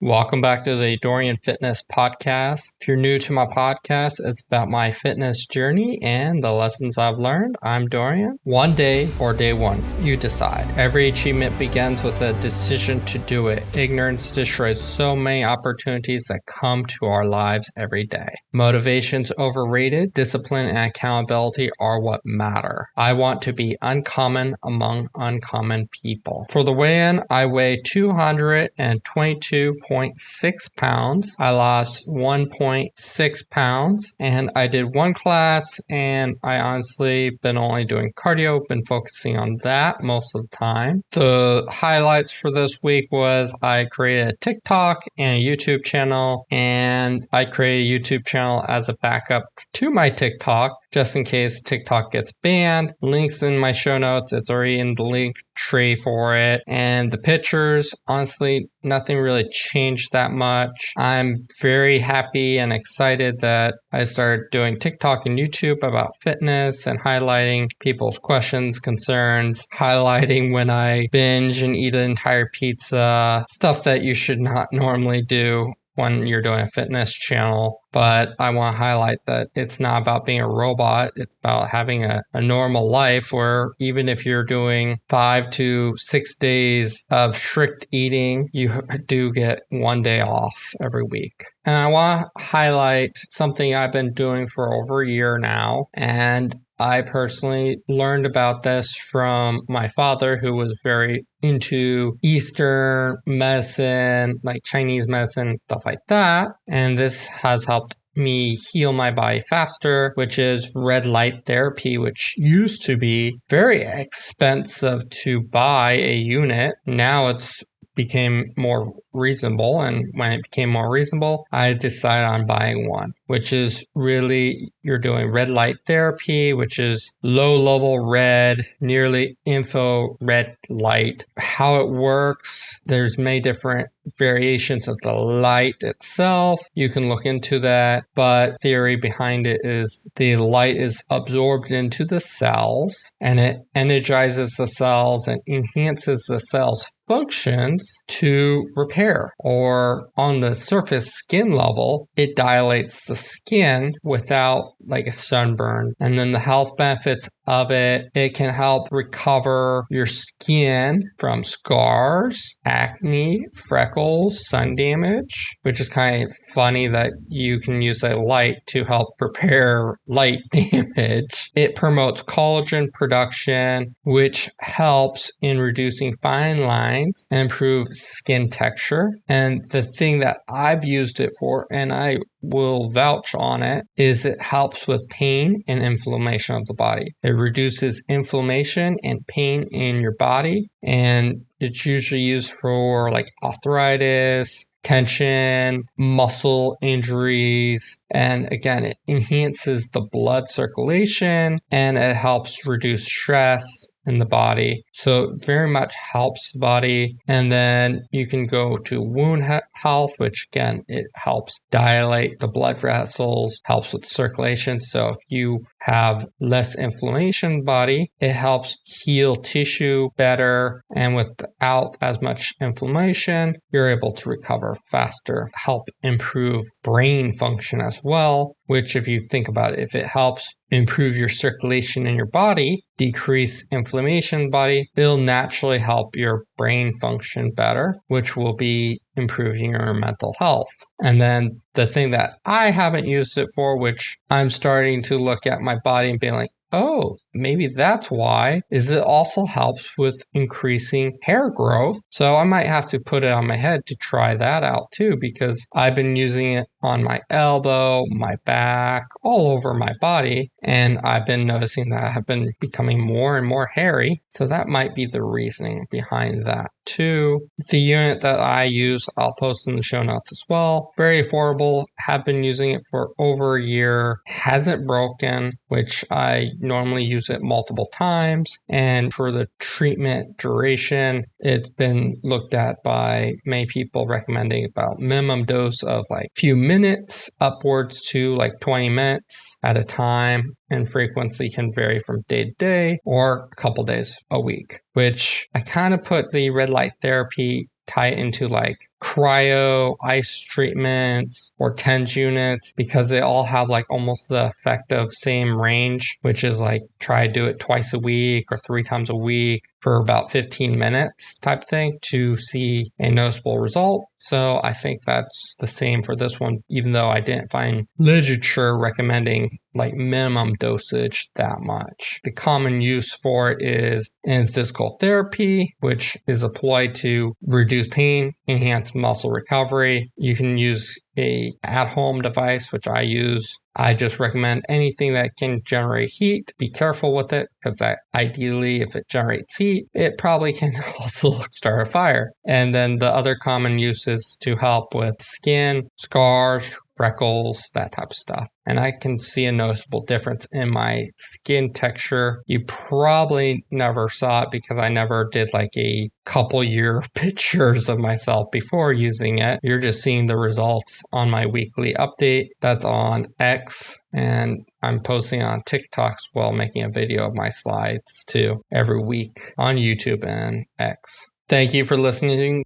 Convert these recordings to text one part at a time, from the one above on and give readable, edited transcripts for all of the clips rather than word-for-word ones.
Welcome back to the Dorian Fitness Podcast. If you're new to my podcast, it's about my fitness journey and the lessons I've learned. I'm Dorian. One day or day one, you decide. Every achievement begins with a decision to do it. Ignorance destroys so many opportunities that come to our lives every day. Motivation's overrated. Discipline and accountability are what matter. I want to be uncommon among uncommon people. For the weigh-in, I weigh 222.6 pounds. I lost 1.6 pounds and I did one class, and I honestly been only doing cardio, been focusing on that most of the time. The highlights for this week was I created a TikTok and a YouTube channel, and I created a YouTube channel as a backup to my TikTok just in case TikTok gets banned. Links in my show notes. It's already in the link tree for it. And the pictures, honestly, nothing really changed that much. I'm very happy and excited that I started doing TikTok and YouTube about fitness and highlighting people's questions, concerns, highlighting when I binge and eat an entire pizza, stuff that you should not normally do when you're doing a fitness channel. But I want to highlight that it's not about being a robot. It's about having a normal life where even if you're doing 5 to 6 days of strict eating, you do get one day off every week. And I want to highlight something I've been doing for over a year now. And I personally learned about this from my father, who was very into Eastern medicine, like Chinese medicine, stuff like that. And this has helped me heal my body faster, which is red light therapy, which used to be very expensive to buy a unit. Now it's became more reasonable, and when it became more reasonable, I decided on buying one, which is really, you're doing red light therapy, which is low level red, nearly infrared light. How it works, there's many different variations of the light itself. You can look into that, but theory behind it is the light is absorbed into the cells and it energizes the cells and enhances the cells functions to repair, or on the surface skin level, it dilates the skin without like a sunburn. And then the health benefits of it, it can help recover your skin from scars, acne, freckles, sun damage, which is kind of funny that you can use a light to help repair light damage. It promotes collagen production, which helps in reducing fine lines and improve skin texture. And the thing that I've used it for, and I will vouch on it, is it helps with pain and inflammation of the body. It reduces inflammation and pain in your body, and it's usually used for like arthritis, tension, muscle injuries, and again, it enhances the blood circulation and it helps reduce stress in the body. So it very much helps the body. And then you can go to wound health, which again, it helps dilate the blood vessels, helps with circulation. So if you have less inflammation in the body, it helps heal tissue better. And without as much inflammation, you're able to recover faster, help improve brain function as well, which if you think about it, if it helps improve your circulation in your body, decrease inflammation in the body, it'll naturally help your brain function better, which will be improving your mental health. And then the thing that I haven't used it for, which I'm starting to look at my body and being like, oh, maybe that's why, is it also helps with increasing hair growth. So I might have to put it on my head to try that out too, because I've been using it on my elbow, my back, all over my body. And I've been noticing that I have been becoming more and more hairy. So that might be the reasoning behind that too. The unit that I use, I'll post in the show notes as well. Very affordable. Have been using it for over a year. Hasn't broken, which I normally use it multiple times. And for the treatment duration, it's been looked at by many people recommending about minimum dose of like few minutes upwards to like 20 minutes at a time. And frequency can vary from day to day or a couple days a week, which I kind of put the red light therapy tie it into like cryo, ice treatments, or TENS units, because they all have like almost the effective same range, which is like try to do it twice a week or 3 times a week for about 15 minutes type thing to see a noticeable result. So I think that's the same for this one, even though I didn't find literature recommending like minimum dosage that much. The common use for it is in physical therapy, which is applied to reduce pain, enhance muscle recovery. You can use a at-home device, which I use. I just recommend anything that can generate heat. Be careful with it, because ideally, if it generates heat, it probably can also start a fire. And then the other common uses to help with skin, scars, freckles, that type of stuff. And I can see a noticeable difference in my skin texture. You probably never saw it because I never did like a couple year pictures of myself before using it. You're just seeing the results on my weekly update. That's on X. And I'm posting on TikTok as well, making a video of my slides too every week on YouTube and X. Thank you for listening.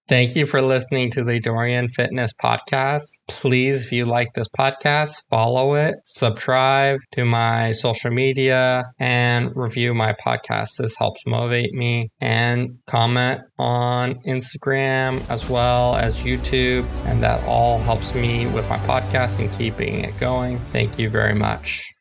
Thank you for listening to the Dorian Fitness Podcast. Please, if you like this podcast, follow it, subscribe to my social media, and review my podcast. This helps motivate me. And comment on Instagram as well as YouTube. And that all helps me with my podcast and keeping it going. Thank you very much.